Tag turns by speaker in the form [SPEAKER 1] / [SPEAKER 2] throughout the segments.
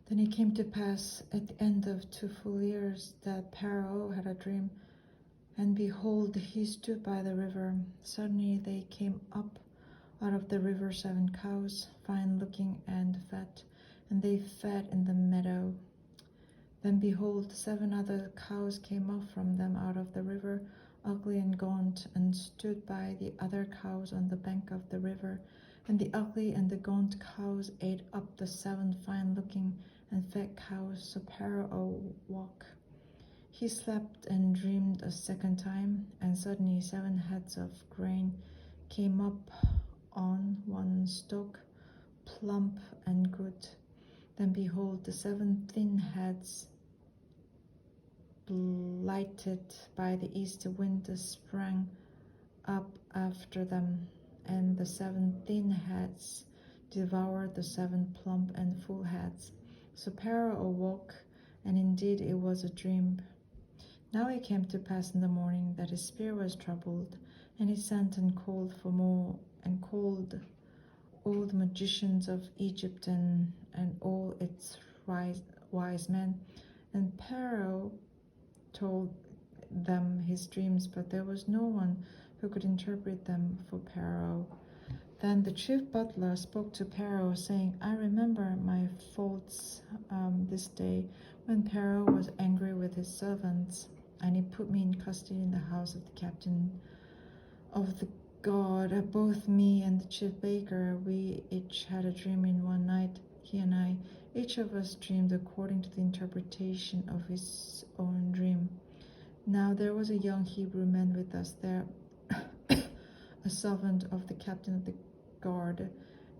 [SPEAKER 1] Then it came to pass at the end of 2 full years that Pharaoh had a dream, and behold, he stood by the river. Suddenly they came up out of the river 7 cows, fine looking and fat, and they fed in the meadow. Then behold, 7 other cows came up from them out of the river, ugly and gaunt, and stood by the other cows on the bank of the river. And the ugly and the gaunt cows ate up the 7 fine looking and fat cows. So Pharaoh awoke. He slept and dreamed a second time, and suddenly 7 heads of grain came up on one stalk, plump and good. Then behold, the 7 thin heads, blighted by the east wind, sprang up after them, and the 7 thin heads devoured the 7 plump and full heads. So Pharaoh awoke, and indeed it was a dream. Now it came to pass in the morning that his spirit was troubled, and he sent and called for more, and called all the magicians of Egypt and all its wise men. And Pharaoh told them his dreams, but there was no one who could interpret them for Pharaoh. Then the chief butler spoke to Pharaoh, saying, I remember my faults this day, when Pharaoh was angry with his servants, and he put me in custody in the house of the captain of the guard. Both me and the chief baker, we each had a dream in one night, he and I. Each of us dreamed according to the interpretation of his own dream. Now there was a young Hebrew man with us there, a servant of the captain of the guard,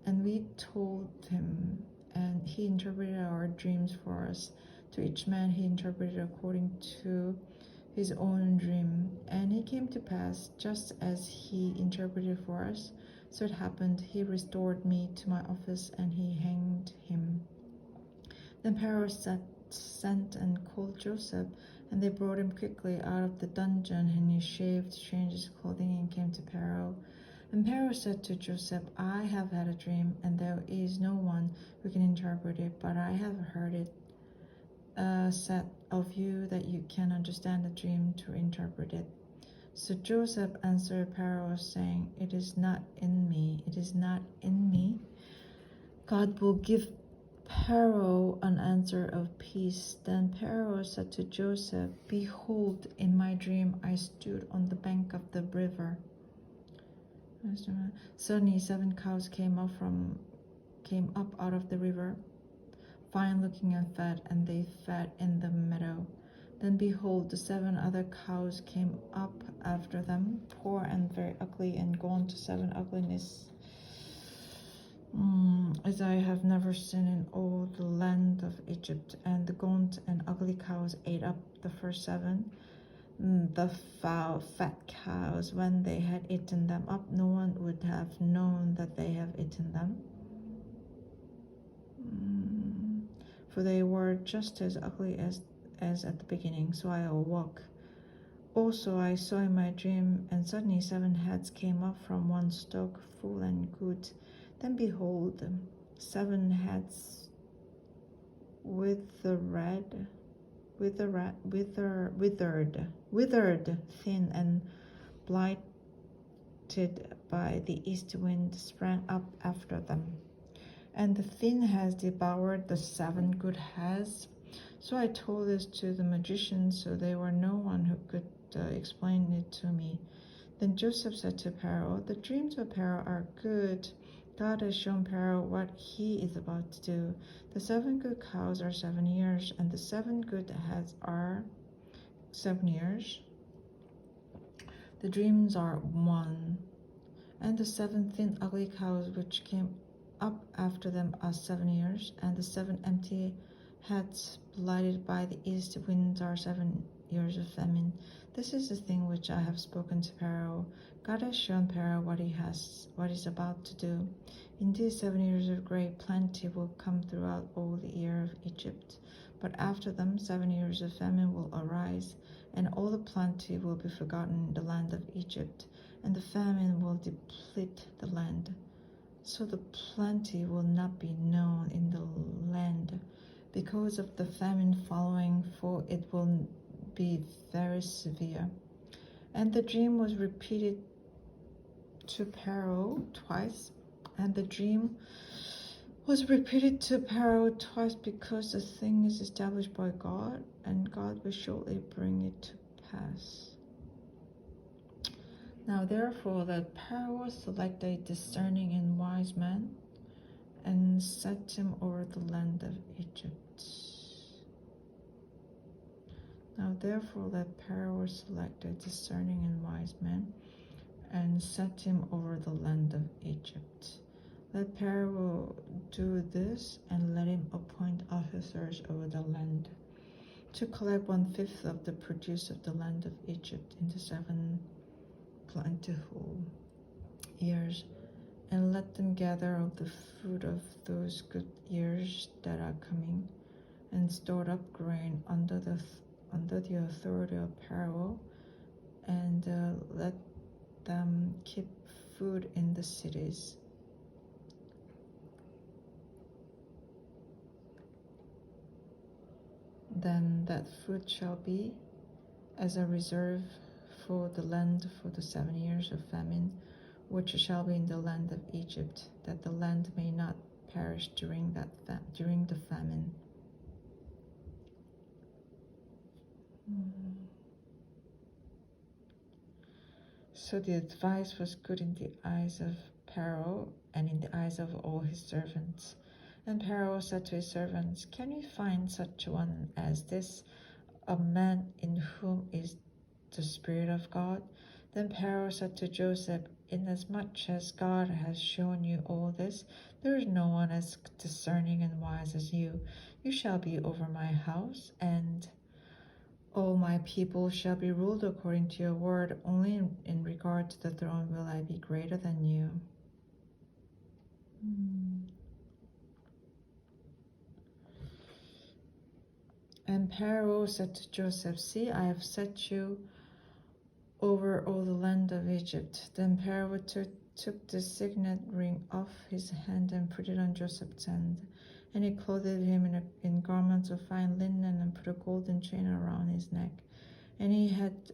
[SPEAKER 1] and we told him, and he interpreted our dreams for us. To each man he interpreted according to his own dream. And it came to pass, just as he interpreted for us, so it happened. He restored me to my office, and he hanged him. Then Pharaoh sent and called Joseph, and they brought him quickly out of the dungeon, and he shaved, changed his clothing, and came to Pharaoh. And Pharaoh said to Joseph, I have had a dream, and there is no one who can interpret it, but I have heard it said of you that you can understand the dream to interpret it. So Joseph answered Pharaoh, saying, It is not in me, it is not in me. God will give Pharaoh an answer of peace. Then Pharaoh said to Joseph, Behold, in my dream I stood on the bank of the river. Suddenly 7 cows came up out of the river, fine looking and fat, and they fed in the meadow. Then behold, the 7 other cows came up after them, poor and very ugly, and gaunt, 7 ugliness as I have never seen in all the land of Egypt. And the gaunt and ugly cows ate up the first 7. The fat cows, when they had eaten them up, no one would have known that they have eaten them, for they were just as ugly as at the beginning. So I awoke. Also I saw in my dream, and suddenly 7 heads came up from one stalk, full and good. Then behold, 7 heads withered, thin and blighted by the east wind, sprang up after them. And the thin heads devoured the 7 good heads. So I told this to the magicians, so there were no one who could explain it to me. Then Joseph said to Pharaoh, The dreams of Pharaoh are good. God has shown Pharaoh what he is about to do. The 7 good cows are 7 years, and the 7 good heads are 7 years. The dreams are 1. And the 7 thin ugly cows which came up after them are 7 years, and the 7 empty heads blighted by the east wind are 7 years of famine. This is the thing which I have spoken to Pharaoh. God has shown Pharaoh what he's about to do. Indeed, 7 years of great plenty will come throughout all the year of Egypt. But after them 7 years of famine will arise, and all the plenty will be forgotten in the land of Egypt, and the famine will deplete the land. So the plenty will not be known in the land, because of the famine following, for it will be very severe. And the dream was repeated to Pharaoh twice, and the dream was repeated to Pharaoh twice because the thing is established by God, and God will shortly bring it to pass. Now therefore let Pharaoh select a discerning and wise man, and set him over the land of Egypt. Now therefore let Pharaoh select a discerning and wise man, and set him over the land of Egypt. Let Pharaoh do this, and let him appoint officers over the land, to collect 1/5 of the produce of the land of Egypt in the 7 plentiful years, and let them gather of the fruit of those good years that are coming, and store up grain under the authority of Pharaoh, and let them keep food in the cities. Then that food shall be as a reserve for the land for the 7 years of famine, which shall be in the land of Egypt, that the land may not perish during the famine. So the advice was good in the eyes of Pharaoh and in the eyes of all his servants. And Pharaoh said to his servants, "Can we find such a one as this, a man in whom is the Spirit of God?" Then Pharaoh said to Joseph, "Inasmuch as God has shown you all this, there is no one as discerning and wise as you. You shall be over my house, and all my people shall be ruled according to your word. Only in regard to the throne will I be greater than you." And Pharaoh said to Joseph, "See, I have set you over all the land of Egypt." Then Pharaoh took the signet ring off his hand and put it on Joseph's hand. And he clothed him in garments of fine linen, and put a golden chain around his neck. And he had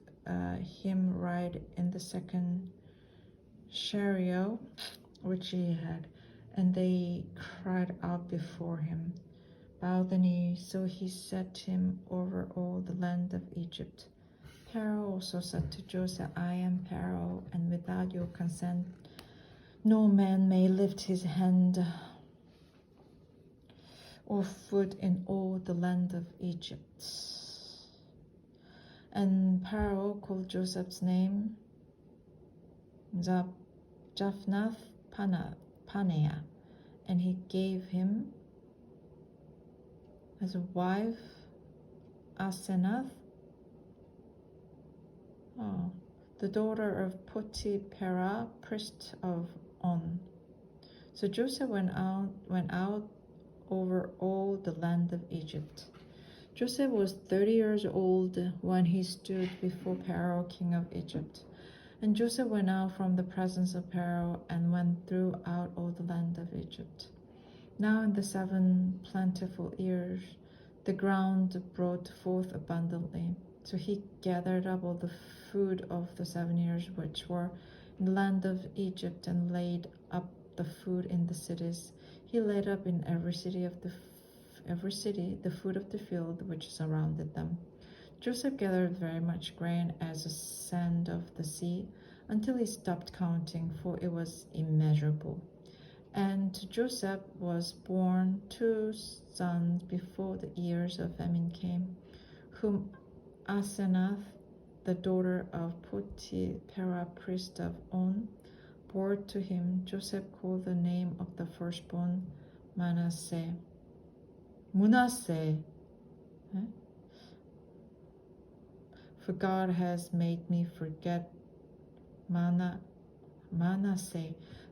[SPEAKER 1] him ride in the second chariot which he had. And they cried out before him, "Bow the knee." So he set him over all the land of Egypt. Pharaoh also said to Joseph, "I am Pharaoh, and without your consent no man may lift his hand or foot in all the land of Egypt." And Pharaoh called Joseph's name Japhnath Paneah, and he gave him as a wife Asenath, the daughter of Potiphera, priest of On. So Joseph went out over all the land of Egypt. Joseph was 30 years old when he stood before Pharaoh, king of Egypt. And Joseph went out from the presence of Pharaoh, and went throughout all the land of Egypt. Now in the 7 plentiful years, the ground brought forth abundantly. So he gathered up all the food of the 7 years which were in the land of Egypt, and laid up the food in the cities. He laid up in every city the food of the field which surrounded them. Joseph gathered very much grain as the sand of the sea, until he stopped counting, for it was immeasurable. And to Joseph was born 2 sons before the years of famine came, whom Asenath, the daughter of Potiphera, priest of On, bore to him. Joseph called the name of the firstborn Manasseh. For God has made me forget Manasseh.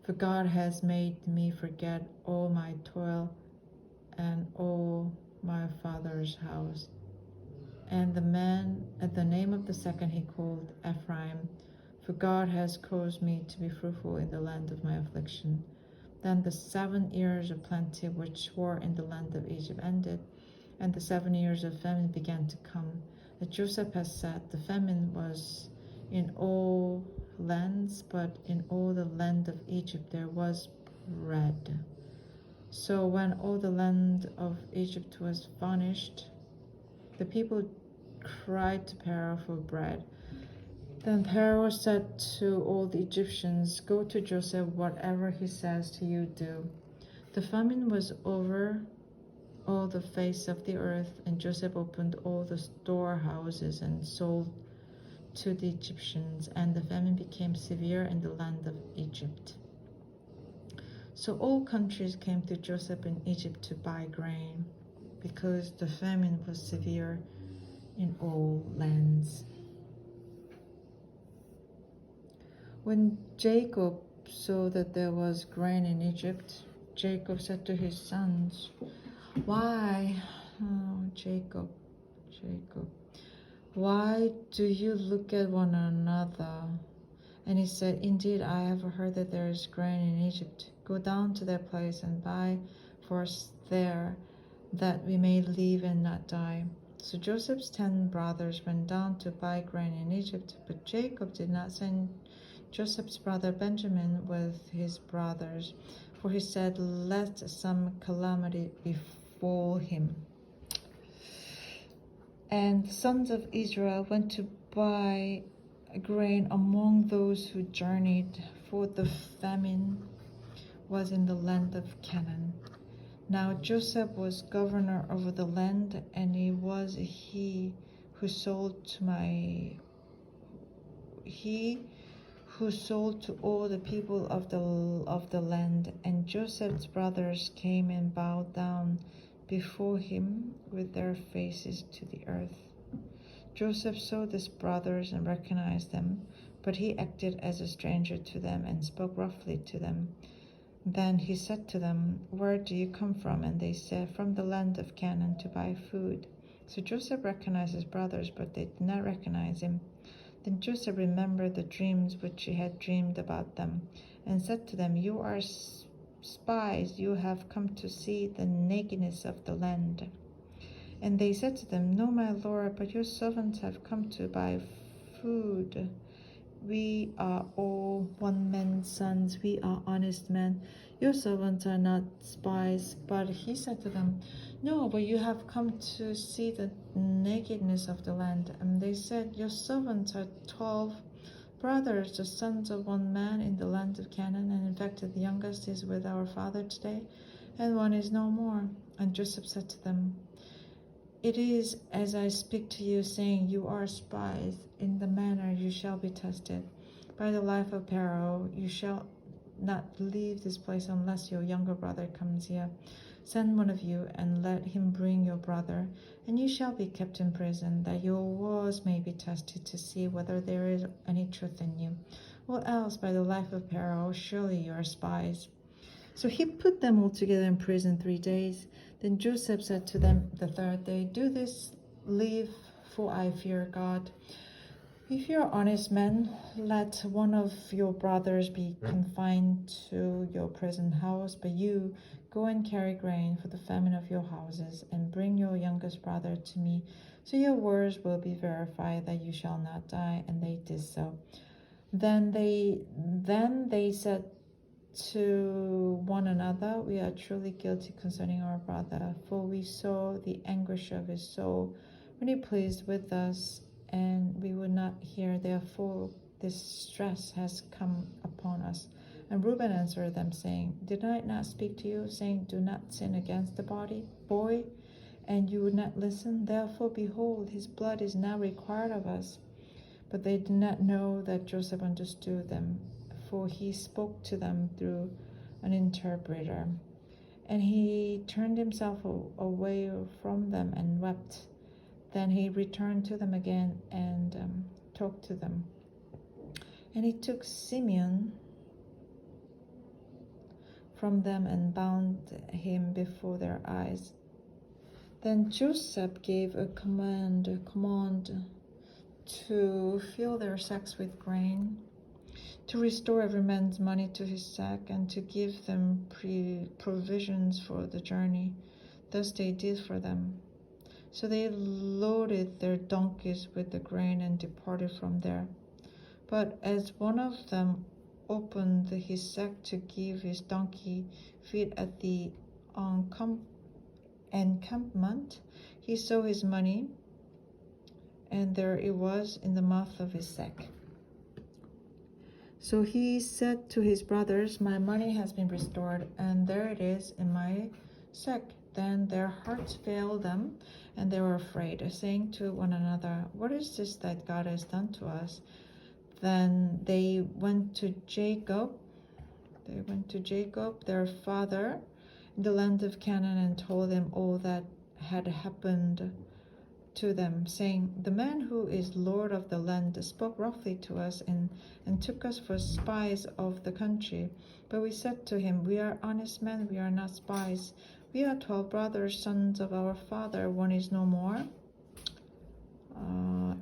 [SPEAKER 1] For God has made me forget all my toil and all my father's house. And the name of the second he called Ephraim, for God has caused me to be fruitful in the land of my affliction. Then the 7 years of plenty which were in the land of Egypt ended, and the 7 years of famine began to come. As Joseph has said, the famine was in all lands, but in all the land of Egypt there was bread. So when all the land of Egypt was furnished, the people cried to Pharaoh for bread. Then Pharaoh said to all the Egyptians, "Go to Joseph, whatever he says to you, do." The famine was over all the face of the earth, and Joseph opened all the storehouses and sold to the Egyptians, and the famine became severe in the land of Egypt. So all countries came to Joseph in Egypt to buy grain, because the famine was severe in all lands. When Jacob saw that there was grain in Egypt, Jacob said to his sons, "Why, Jacob, why do you look at one another?" And he said, "Indeed, I have heard that there is grain in Egypt. Go down to that place and buy for us there, that we may live and not die." So Joseph's 10 brothers went down to buy grain in Egypt, but Jacob did not send Joseph's brother Benjamin with his brothers, for he said, "Let some calamity befall him." And the sons of Israel went to buy grain among those who journeyed, for the famine was in the land of Canaan. Now Joseph was governor over the land, and he was he who sold to all the people of the land. And Joseph's brothers came and bowed down before him with their faces to the earth. Joseph saw his brothers and recognized them, but he acted as a stranger to them and spoke roughly to them. Then he said to them, "Where do you come from?" And they said, "From the land of Canaan, to buy food." So Joseph recognized his brothers, but they did not recognize him. Then Joseph remembered the dreams which he had dreamed about them, and said to them, "You are spies. You have come to see the nakedness of the land." And they said to them, "No, my lord, but your servants have come to buy food. We are all one man's sons. We are honest men. Your servants are not spies." But he said to them, "No, but you have come to see the nakedness of the land." And they said, "Your servants are 12 brothers, the sons of one man in the land of Canaan, and in fact the youngest is with our father today, and one is no more." And Joseph said to them, "It is as I speak to you, saying, you are spies. In the manner you shall be tested. By the life of Pharaoh, you shall not leave this place unless your younger brother comes here. Send one of you, and let him bring your brother, and you shall be kept in prison, that your words may be tested to see whether there is any truth in you. Or else, by the life of Pharaoh, surely you are spies." So he put them all together in prison 3 days. Then Joseph said to them the 3rd day, "Do this, live, for I fear God. If you are honest men, let one of your brothers be confined to your prison house, but you go and carry grain for the famine of your houses, and bring your youngest brother to me, so your words will be verified that you shall not die." And they did so. Then they said to one another, "We are truly guilty concerning our brother, for we saw the anguish of his soul when he pleased with us, and we would not hear. Therefore this stress has come upon us." And Reuben answered them, saying, "Did I not speak to you, saying, do not sin against the boy? And you would not listen. Therefore, behold, his blood is now required of us." But they did not know that Joseph understood them, for he spoke to them through an interpreter. And he turned himself away from them and wept. Then he returned to them again and talked to them. And he took Simeon from them and bound him before their eyes. Then Joseph gave a command to fill their sacks with grain, to restore every man's money to his sack, and to give them provisions for the journey. Thus they did for them. So they loaded their donkeys with the grain and departed from there. But as one of them opened his sack to give his donkey feed at the encampment, he saw his money, and there it was in the mouth of his sack. So he said to his brothers, "My money has been restored, and there it is in my sack." Then their hearts failed them, and they were afraid, saying to one another, "What is this that God has done to us?" Then they went to Jacob, their father, in the land of Canaan, and told him all that had happened to them, saying, "The man who is Lord of the land spoke roughly to us and took us for spies of the country. But we said to him, 'We are honest men, we are not spies. We are 12 brothers, sons of our father. One is no more,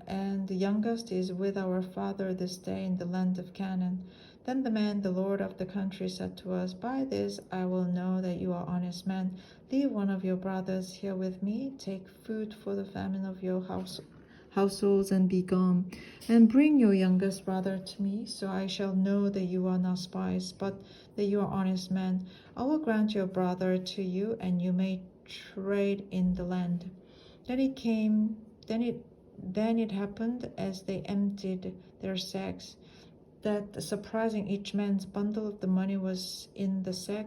[SPEAKER 1] and the youngest is with our father this day in the land of Canaan.' Then the man, the Lord of the country, said to us, 'By this I will know that you are honest men. Leave one of your brothers here with me. Take food for the famine of your households and be gone. And bring your youngest brother to me, so I shall know that you are not spies, but that you are honest men. I will grant your brother to you, and you may trade in the land.' Then it happened, as they emptied their sacks, that surprising each man's bundle of the money was in the sack.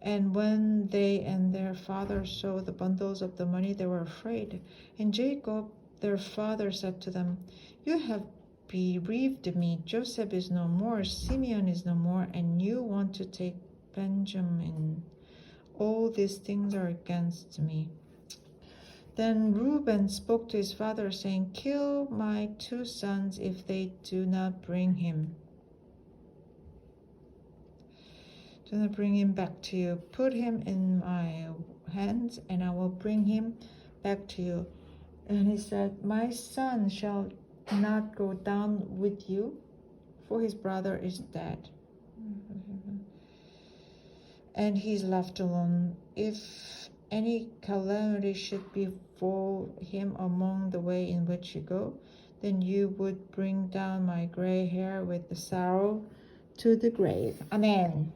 [SPEAKER 1] And when they and their father saw the bundles of the money, they were afraid. And Jacob, their father, said to them, 'You have bereaved me. Joseph is no more, Simeon is no more, and you want to take Benjamin. All these things are against me.' Then Reuben spoke to his father, saying, 'Kill my 2 sons if they do not bring him. Do not bring him back to you. Put him in my hands, and I will bring him back to you.' And he said, 'My son shall not go down with you, for his brother is dead, and he is left alone. If any calamity should befall him among the way in which you go, then you would bring down my gray hair with the sorrow to the grave.'" 아멘.